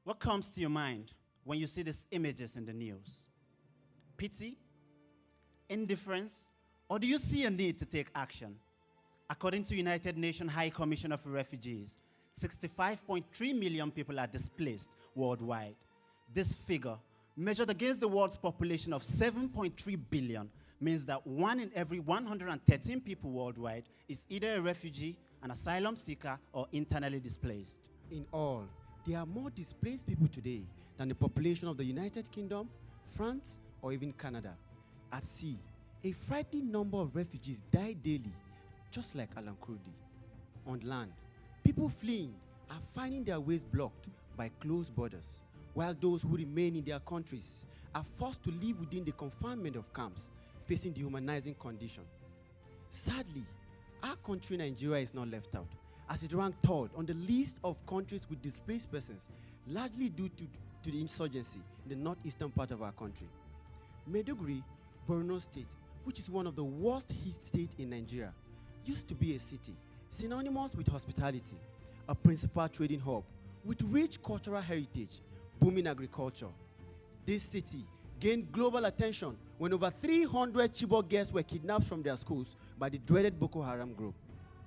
What comes to your mind when you see these images in the news? Pity? Indifference? Or do you see a need to take action? According to United Nations High Commissioner for Refugees, 65.3 million people are displaced worldwide. This figure, measured against the world's population of 7.3 billion, means that 1 in every 113 people worldwide is either a refugee, an asylum seeker, or internally displaced. In all, there are more displaced people today than the population of the United Kingdom, France, or even Canada. At sea, a frightening number of refugees die daily, just like Alan Kurdi. On land, people fleeing are finding their ways blocked by closed borders, while those who remain in their countries are forced to live within the confinement of camps, facing dehumanizing condition. Sadly, our country, Nigeria, is not left out, as it ranked third on the list of countries with displaced persons, largely due to the insurgency in the northeastern part of our country. Maiduguri, Borno State, which is one of the worst hit states in Nigeria, used to be a city synonymous with hospitality, a principal trading hub with rich cultural heritage, booming agriculture. This city gained global attention when over 300 Chibok girls were kidnapped from their schools by the dreaded Boko Haram group.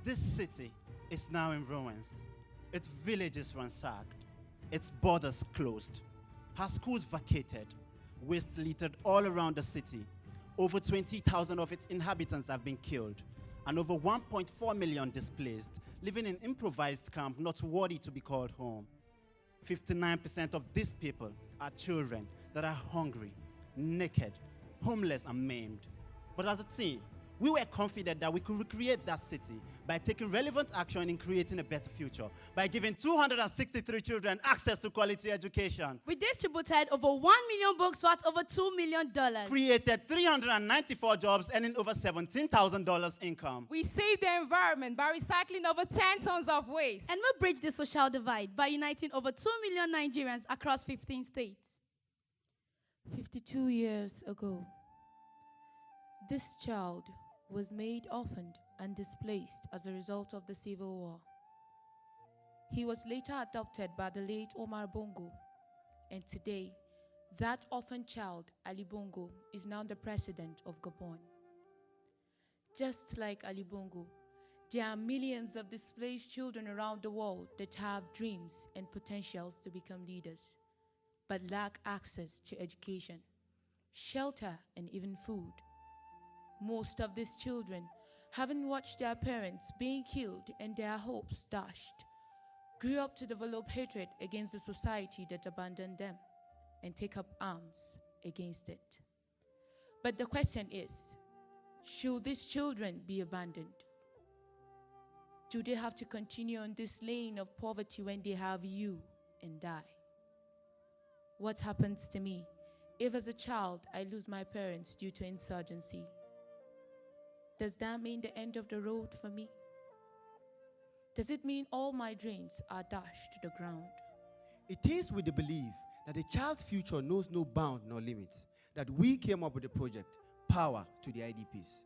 This city is now in ruins. Its villages ransacked, its borders closed, her schools vacated, waste littered all around the city. Over 20,000 of its inhabitants have been killed, and over 1.4 million displaced, living in improvised camp not worthy to be called home. 59% of these people are children that are hungry, naked, homeless, and maimed. But as a team, we were confident that we could recreate that city by taking relevant action in creating a better future, by giving 263 children access to quality education. We distributed over 1 million books worth over $2 million. Created 394 jobs, earning over $17,000 income. We saved the environment by recycling over 10 tons of waste. And we bridged the social divide by uniting over 2 million Nigerians across 15 states. 52 years ago, this child was made orphaned and displaced as a result of the Civil War. He was later adopted by the late Omar Bongo, and today, that orphan child, Ali Bongo, is now the president of Gabon. Just like Ali Bongo, there are millions of displaced children around the world that have dreams and potentials to become leaders, but lack access to education, shelter, and even food. Most of these children, having watched their parents being killed and their hopes dashed, grew up to develop hatred against the society that abandoned them and take up arms against it. But the question is, should these children be abandoned? Do they have to continue on this lane of poverty when they have you and I? What happens to me if as a child I lose my parents due to insurgency? Does that mean the end of the road for me? Does it mean all my dreams are dashed to the ground? It is with the belief that a child's future knows no bound nor limits that we came up with the project, Power to the IDPs.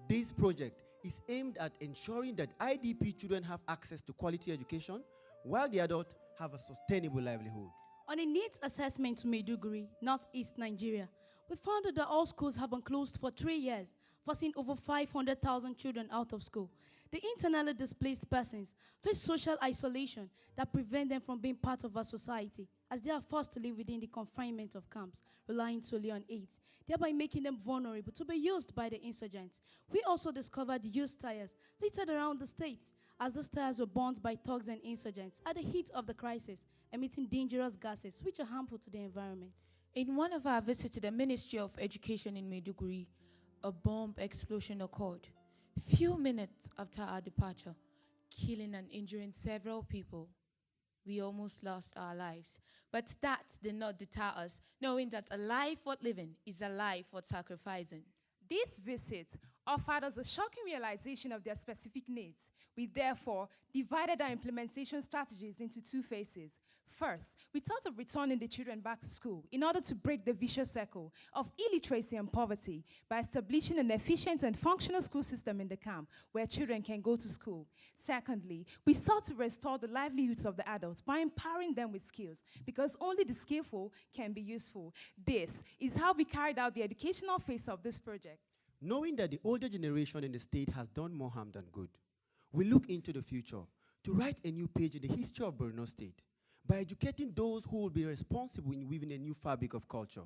This project is aimed at ensuring that IDP children have access to quality education, while the adults have a sustainable livelihood. On a needs assessment to Maiduguri, northeast Nigeria, we found that all schools have been closed for 3 years, forcing over 500,000 children out of school. The internally displaced persons face social isolation that prevent them from being part of our society, as they are forced to live within the confinement of camps, relying solely on aid, thereby making them vulnerable to be used by the insurgents. We also discovered used tires littered around the states, as these tires were burned by thugs and insurgents at the heat of the crisis, emitting dangerous gases which are harmful to the environment. In one of our visits to the Ministry of Education in Maiduguri, a bomb explosion occurred few minutes after our departure, killing and injuring several people. We almost lost our lives, but that did not deter us, knowing that a life worth living is a life worth sacrificing. This visit offered us a shocking realization of their specific needs. We therefore divided our implementation strategies into 2 phases. First, we thought of returning the children back to school in order to break the vicious cycle of illiteracy and poverty by establishing an efficient and functional school system in the camp where children can go to school. Secondly, we sought to restore the livelihoods of the adults by empowering them with skills, because only the skillful can be useful. This is how we carried out the educational phase of this project. Knowing that the older generation in the state has done more harm than good, we look into the future to write a new page in the history of Borno State by educating those who will be responsible in weaving a new fabric of culture.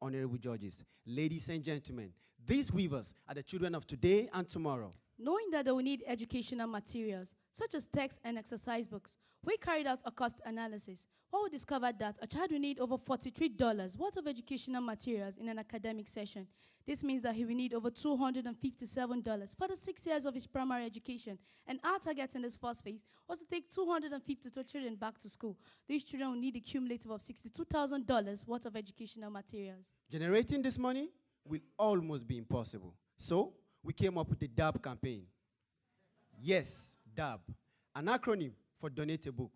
Honorable judges, ladies and gentlemen, these weavers are the children of today and tomorrow. Knowing that they will need educational materials, such as texts and exercise books, we carried out a cost analysis, where we discovered that a child will need over $43 worth of educational materials in an academic session. This means that he will need over $257 for the 6 years of his primary education, and our target in this first phase was to take 252 children back to school. These children will need a cumulative of $62,000 worth of educational materials. Generating this money will almost be impossible. So, we came up with the DAB campaign. Yes, DAB, an acronym for Donate a Book.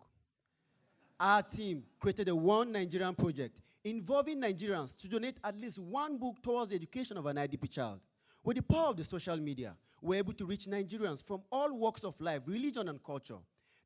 Our team created a One Nigerian project involving Nigerians to donate at least one book towards the education of an IDP child. With the power of the social media, we're able to reach Nigerians from all walks of life, religion, and culture.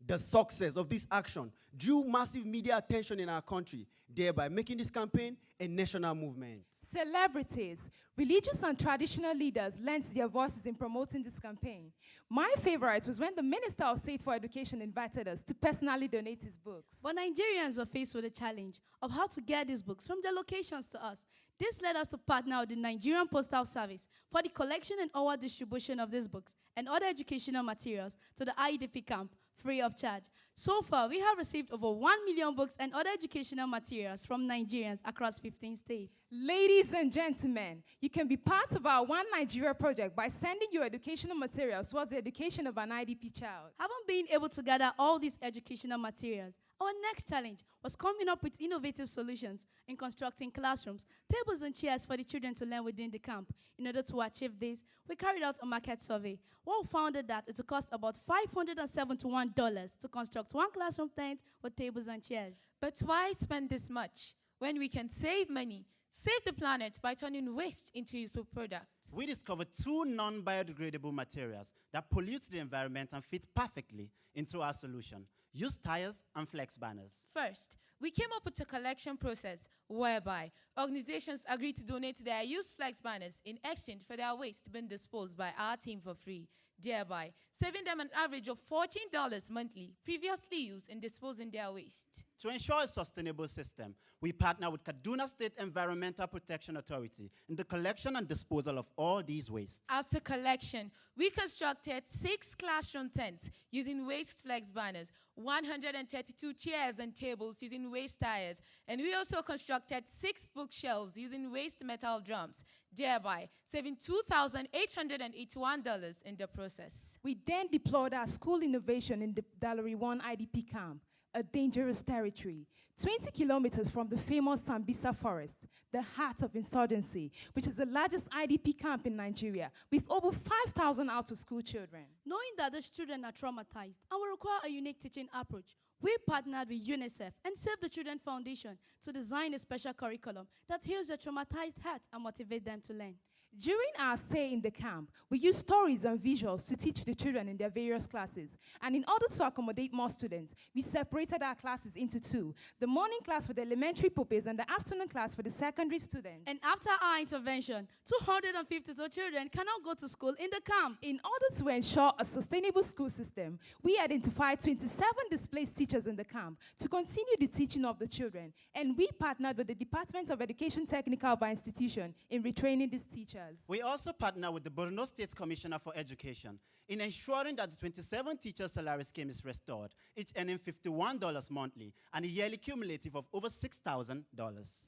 The success of this action drew massive media attention in our country, thereby making this campaign a national movement. Celebrities, religious and traditional leaders lent their voices in promoting this campaign. My favorite was when the Minister of State for Education invited us to personally donate his books. But Nigerians were faced with the challenge of how to get these books from their locations to us. This led us to partner with the Nigerian Postal Service for the collection and our distribution of these books and other educational materials to the IDP camp free of charge. So far, we have received over 1 million books and other educational materials from Nigerians across 15 states. Ladies and gentlemen, you can be part of our One Nigeria project by sending your educational materials towards the education of an IDP child. Having been able to gather all these educational materials, our next challenge was coming up with innovative solutions in constructing classrooms, tables and chairs for the children to learn within the camp. In order to achieve this, we carried out a market survey. We found that it would cost about $571 to construct one classroom tent with tables and chairs. But why spend this much when we can save money, save the planet by turning waste into useful products? We discovered two non-biodegradable materials that pollute the environment and fit perfectly into our solution: used tires and flex banners. First, we came up with a collection process whereby organizations agree to donate their used flex banners in exchange for their waste being disposed by our team for free, thereby saving them an average of $14 monthly previously used in disposing their waste. To ensure a sustainable system, we partner with Kaduna State Environmental Protection Authority in the collection and disposal of all these wastes. After collection, we constructed 6 classroom tents using waste flex banners, 132 chairs and tables using waste tires, and we also constructed 6 bookshelves using waste metal drums, thereby saving $2,881 in the process. We then deployed our school innovation in the Dallery 1 IDP camp, a dangerous territory, 20 kilometers from the famous Sambisa forest, the heart of insurgency, which is the largest IDP camp in Nigeria, with over 5,000 out-of-school children. Knowing that these children are traumatized and will require a unique teaching approach, we partnered with UNICEF and Save the Children Foundation to design a special curriculum that heals their traumatized hearts and motivate them to learn. During our stay in the camp, we used stories and visuals to teach the children in their various classes. And in order to accommodate more students, we separated our classes into 2, the morning class for the elementary pupils and the afternoon class for the secondary students. And after our intervention, 252 children cannot go to school in the camp. In order to ensure a sustainable school system, we identified 27 displaced teachers in the camp to continue the teaching of the children. And we partnered with the Department of Education Technical of our institution in retraining these teachers. We also partner with the Borno State Commissioner for Education in ensuring that the 27 teachers' salary scheme is restored, each earning $51 monthly and a yearly cumulative of over $6,000.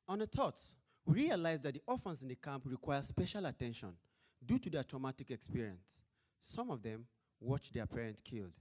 On a thought, we realized that the orphans in the camp require special attention due to their traumatic experience. Some of them watched their parents killed.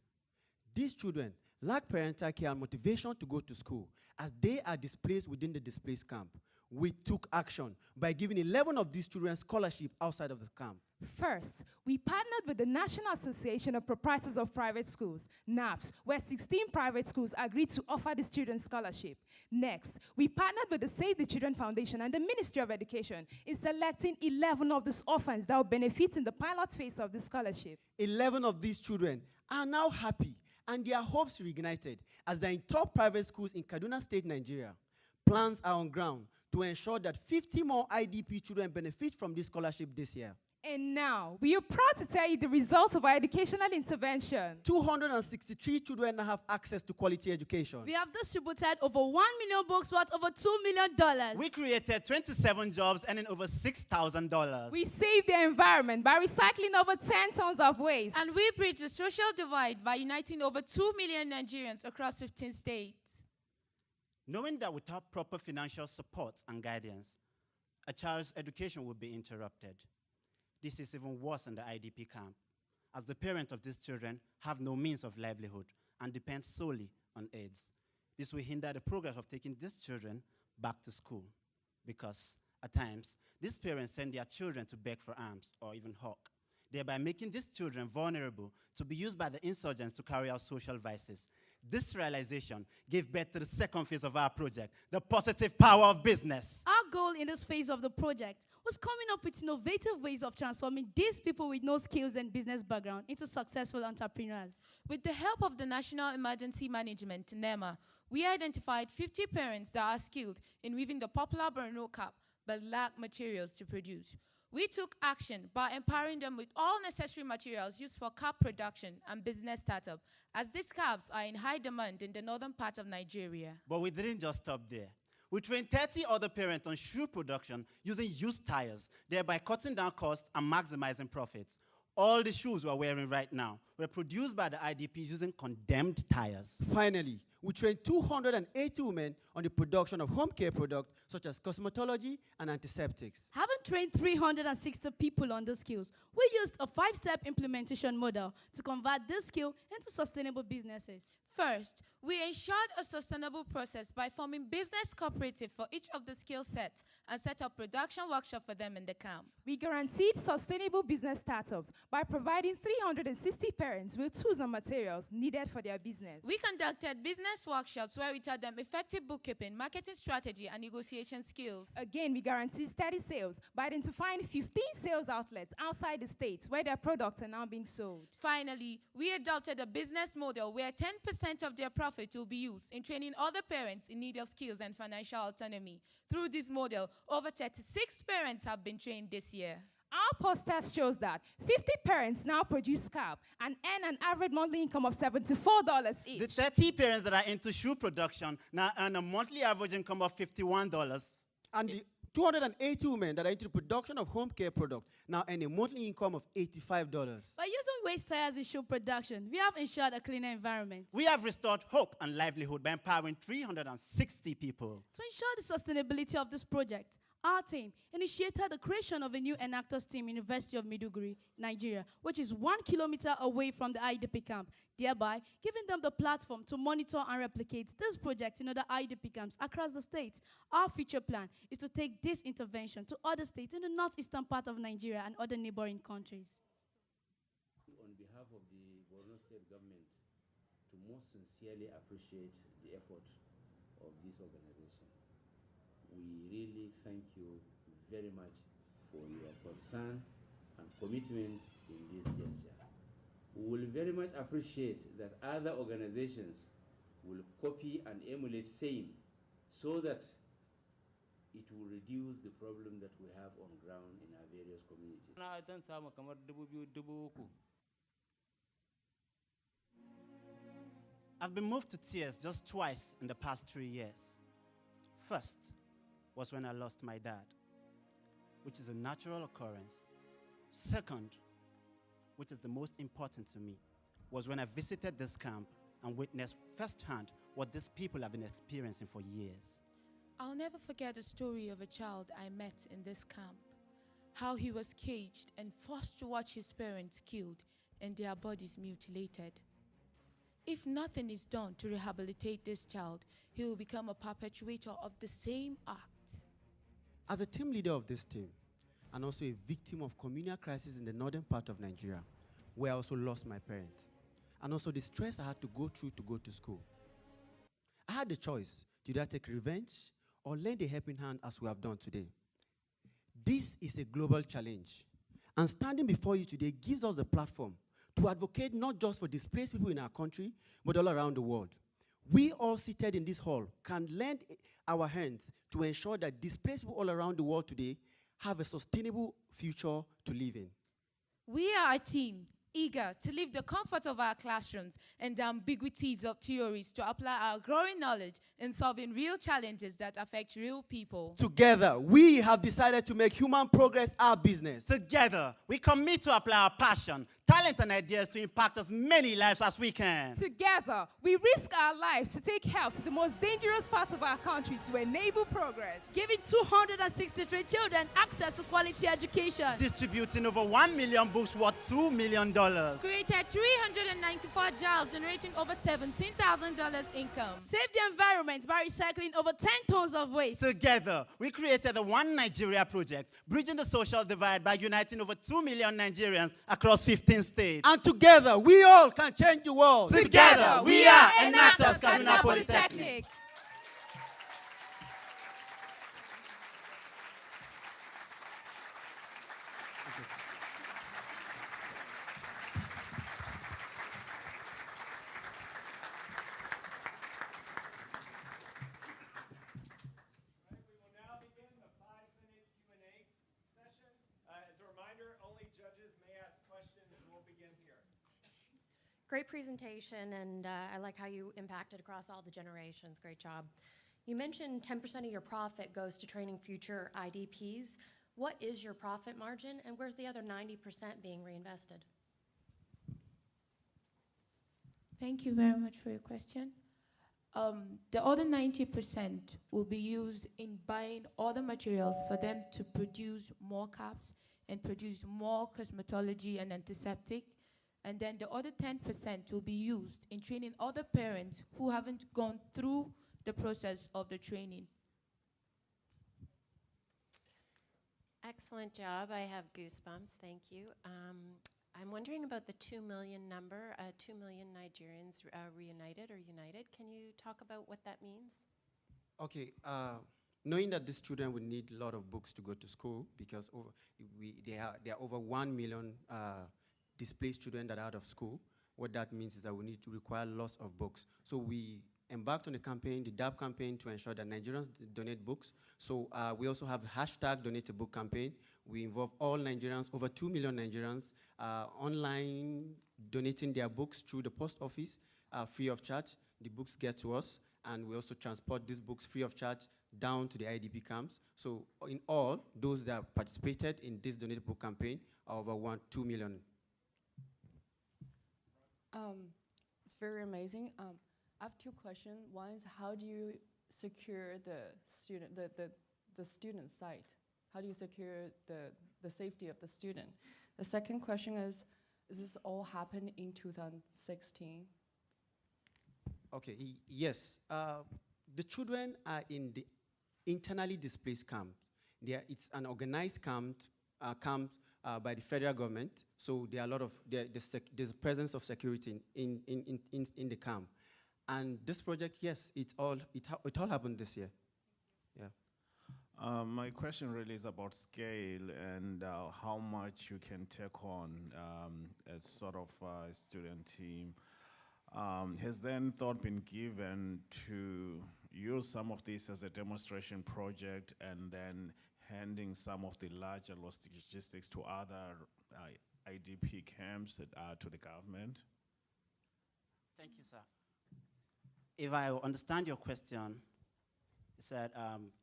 These children lack parental care and motivation to go to school as they are displaced within the displaced camp. We took action by giving 11 of these children scholarship outside of the camp. First, we partnered with the National Association of Proprietors of Private Schools, NAPS, where 16 private schools agreed to offer the student scholarship. Next, we partnered with the Save the Children Foundation and the Ministry of Education in selecting 11 of these orphans that will benefit in the pilot phase of the scholarship. 11 of these children are now happy and their hopes reignited as they're in top private schools in Kaduna State, Nigeria. Plans are on ground to ensure that 50 more IDP children benefit from this scholarship this year. And now, we are proud to tell you the results of our educational intervention. 263 children now have access to quality education. We have distributed over 1 million books worth over $2 million. We created 27 jobs earning over $6,000. We saved the environment by recycling over 10 tons of waste. And we bridged the social divide by uniting over 2 million Nigerians across 15 states. Knowing that without proper financial support and guidance, a child's education will be interrupted. This is even worse in the IDP camp, as the parents of these children have no means of livelihood and depend solely on aids. This will hinder the progress of taking these children back to school, because at times, these parents send their children to beg for alms or even hawk, thereby making these children vulnerable to be used by the insurgents to carry out social vices. This realization gave birth to the second phase of our project, the positive power of business. Our goal in this phase of the project was coming up with innovative ways of transforming these people with no skills and business background into successful entrepreneurs. With the help of the National Emergency Management, NEMA, we identified 50 parents that are skilled in weaving the popular Borno cap but lack materials to produce. We took action by empowering them with all necessary materials used for cap production and business startup, as these caps are in high demand in the northern part of Nigeria. But we didn't just stop there. We trained 30 other parents on shoe production using used tires, thereby cutting down costs and maximizing profits. All the shoes we're wearing right now were produced by the IDPs using condemned tires. Finally, we trained 280 women on the production of home care products such as cosmetology and antiseptics. Having trained 360 people on these skills, we used a 5-step implementation model to convert this skill into sustainable businesses. First, we ensured a sustainable process by forming business cooperative for each of the skill sets and set up production workshop for them in the camp. We guaranteed sustainable business startups by providing 360 parents with tools and materials needed for their business. We conducted business workshops where we taught them effective bookkeeping, marketing strategy, and negotiation skills. Again, we guaranteed steady sales by identifying 15 sales outlets outside the states where their products are now being sold. Finally, we adopted a business model where 10% of their profit will be used in training other parents in need of skills and financial autonomy. Through this model, over 36 parents have been trained this year. Our post-test shows that 50 parents now produce cap and earn an average monthly income of $74 each. The 30 parents that are into shoe production now earn a monthly average income of $51. And the 280 women that are into the production of home care products now earn a monthly income of $85. By using waste tires in shoe production, we have ensured a cleaner environment. We have restored hope and livelihood by empowering 360 people. To ensure the sustainability of this project, our team initiated the creation of a new Enactus team in University of Maiduguri, Nigeria, which is 1 kilometer away from the IDP camp, thereby giving them the platform to monitor and replicate this project in other IDP camps across the state. Our future plan is to take this intervention to other states in the northeastern part of Nigeria and other neighboring countries. On behalf of the Borno State government, to most sincerely appreciate the effort of this organization. We really thank you very much for your concern and commitment in this gesture. We will very much appreciate that other organizations will copy and emulate same so that it will reduce the problem that we have on ground in our various communities. I've been moved to tears just twice in the past 3 years. First was when I lost my dad, which is a natural occurrence. Second, which is the most important to me, was when I visited this camp and witnessed firsthand what these people have been experiencing for years. I'll never forget the story of a child I met in this camp, how he was caged and forced to watch his parents killed and their bodies mutilated. If nothing is done to rehabilitate this child, he will become a perpetuator of the same act. As a team leader of this team, and also a victim of communal crisis in the northern part of Nigeria, where I also lost my parents, and also the stress I had to go through to go to school, I had the choice to either take revenge or lend a helping hand as we have done today. This is a global challenge, and standing before you today gives us a platform to advocate not just for displaced people in our country, but all around the world. We all seated in this hall can lend our hands to ensure that displaced people all around the world today have a sustainable future to live in. We are a team eager to leave the comfort of our classrooms and the ambiguities of theories to apply our growing knowledge in solving real challenges that affect real people. Together, we have decided to make human progress our business. Together, we commit to apply our passion, talent, and ideas to impact as many lives as we can. Together, we risk our lives to take help to the most dangerous parts of our country to enable progress. Giving 263 children access to quality education. Distributing over 1 million books worth $2 million. Created 394 jobs, generating over $17,000 income. Saved the environment by recycling over 10 tons of waste. Together, we created the One Nigeria project, bridging the social divide by uniting over 2 million Nigerians across 15 states. And together, we all can change the world. Together, we are Enactus Kaduna Polytechnic. Great presentation, and I like how you impacted across all the generations. Great job. You mentioned 10% of your profit goes to training future IDPs. What is your profit margin, and where's the other 90% being reinvested? Thank you very much for your question. The other 90% will be used in buying other materials for them to produce more caps and produce more cosmetology and antiseptic. And then the other 10% will be used in training other parents who haven't gone through the process of the training. Excellent job. I have goosebumps. Thank you. I'm wondering about the 2 million number, 2 million Nigerians reunited or united. Can you talk about what that means? Okay, knowing that these children will need a lot of books to go to school, because there are over 1 million displaced children that are out of school. What that means is that we need to require lots of books. So we embarked on a campaign, the DAB campaign, to ensure that Nigerians donate books. So we also have hashtag Donate a Book campaign. We involve all Nigerians, over 2 million Nigerians, online donating their books through the post office, free of charge. The books get to us, and we also transport these books free of charge down to the IDP camps. So in all, those that participated in this Donate a Book campaign are over 2 million. It's very amazing. I have two questions. One is, how do you secure the student site? How do you secure the safety of the student? The second question is this all happen in 2016? Okay, yes. The children are in the internally displaced camp. It's an organized camp by the federal government. So there are a lot of, there's a presence of security in the camp. And this project, yes, it all happened this year. Yeah. My question really is about scale and how much you can take on as sort of a student team. Has then thought been given to use some of this as a demonstration project and then handing some of the larger logistics to other IDP camps to the government? Thank you, sir. If I understand your question, you said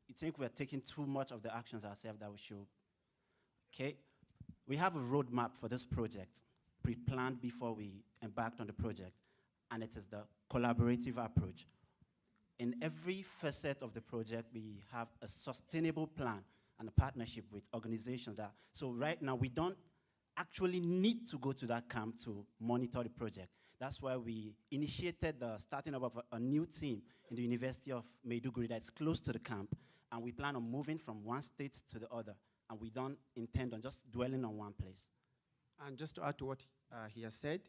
you think we're taking too much of the actions ourselves that we should. Okay. We have a roadmap for this project, pre-planned before we embarked on the project, and it is the collaborative approach. In every facet of the project, we have a sustainable plan and a partnership with organizations that, so right now we don't actually need to go to that camp to monitor the project. That's why we initiated the starting up of a new team in the University of Maiduguri that's close to the camp, And we plan on moving from one state to the other. And we don't intend on just dwelling on one place. And just to add to what he has said,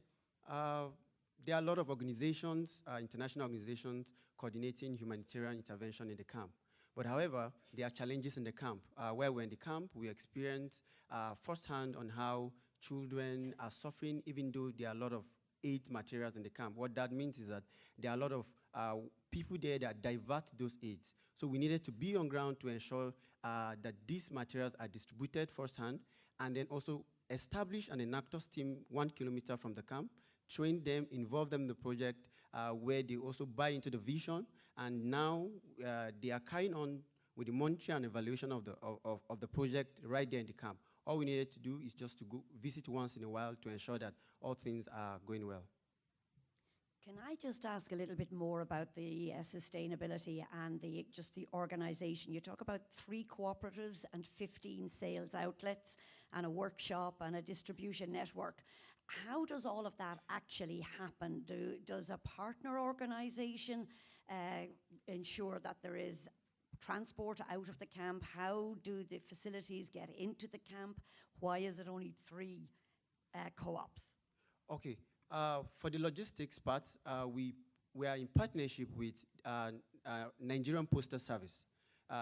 there are a lot of organizations, international organizations, coordinating humanitarian intervention in the camp. But however, there are challenges in the camp. Where we're in the camp, we experience firsthand on how children are suffering, even though there are a lot of aid materials in the camp. What that means is that there are a lot of people there that divert those aids. So we needed to be on ground to ensure that these materials are distributed firsthand, and then also establish an Enactus team 1 kilometer from the camp, train them, involve them in the project, where they also buy into the vision, and now they are carrying on with the monitoring and evaluation of the project right there in the camp. All we needed to do is just to go visit once in a while to ensure that all things are going well. Can I just ask a little bit more about the sustainability and just the organization? You talk about 3 cooperatives and 15 sales outlets and a workshop and a distribution network. How does all of that actually happen? Does a partner organization ensure that there is transport out of the camp? How do the facilities get into the camp? Why is it only 3 co-ops? Okay. For the logistics part, we are in partnership with Nigerian Postal Service.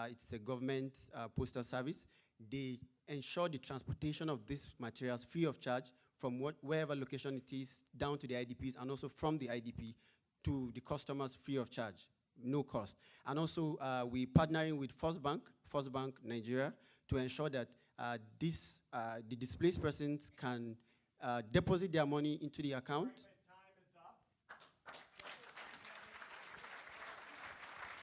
It's a government postal service. They ensure the transportation of these materials free of charge from wherever location it is down to the IDPs, and also from the IDP to the customers free of charge, no cost. And also we're partnering with First Bank Nigeria, to ensure that the displaced persons can deposit their money into the account